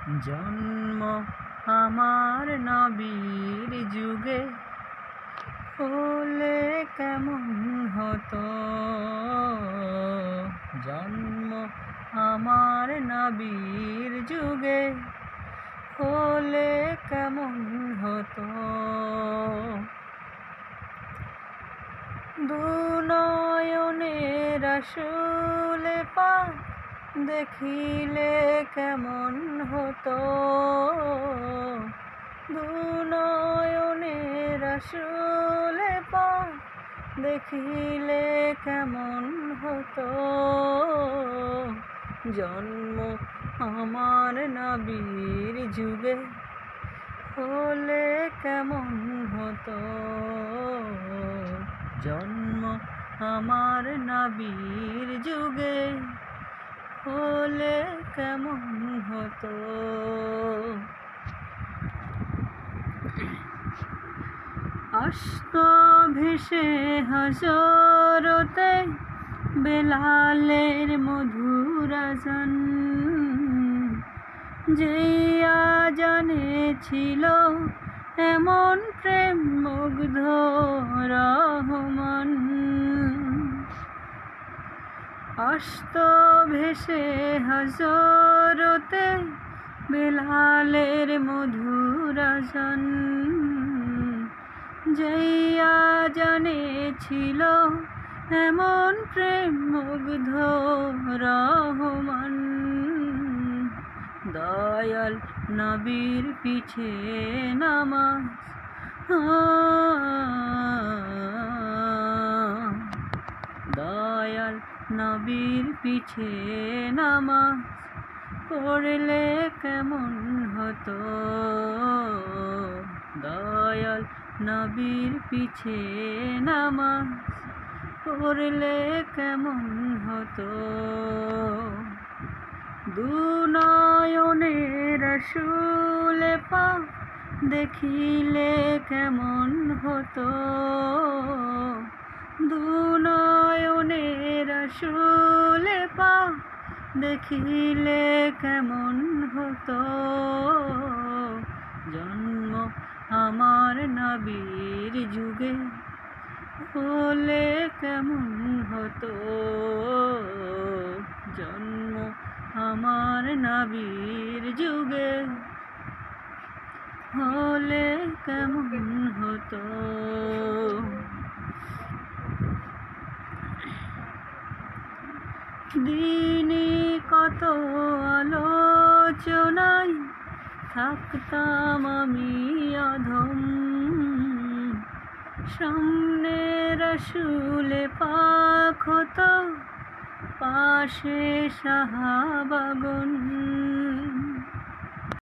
জন্ম আমার নবীর যুগে হলে কেমন হতো। জন্ম আমার নবীর যুগে হলে কেমন হতো। দুনয়নে রাসূল পাক দেখিলে কেমন হতো। দুনয়নে রাসূল পাক দেখিলে কেমন হতো। জন্ম আমার নবীর যুগে হলে কেমন হতো। জন্ম আমার নবীর যুগে হলে কেমন হতো। আসতো ভেসে হযরতে বেলালের মধুর আযান, যেই আযানে ছিল এমন প্রেম মুগ্ধ রহমান। আসতো ভেসে হযরতে বেলালের মধুর আযান, যেই আযানে ছিল এমন প্রেম মুগ্ধ রহমান। দয়াল নবীর পিছে নামাজ, দয়াল নবীর পিছে নামাজ পড়লে কেমন হতো। দয়াল নবীর পিছে নামাজ পড়লে কেমন হতো। দুনয়নে রাসূল পাক দেখিলে কেমন হতো। দুনয়নে রাসূল পাক দেখিলে কেমন হতো। জন্ম আমার নবীর যুগে হলে কেমন হতো। জন্ম আমার নবীর যুগে হলে কেমন হতো। দিনে কত আলোচনায় থাকতাম আমি অধম, সামনে রাসূল পাক হতো, পাশে সাহাবাগণ।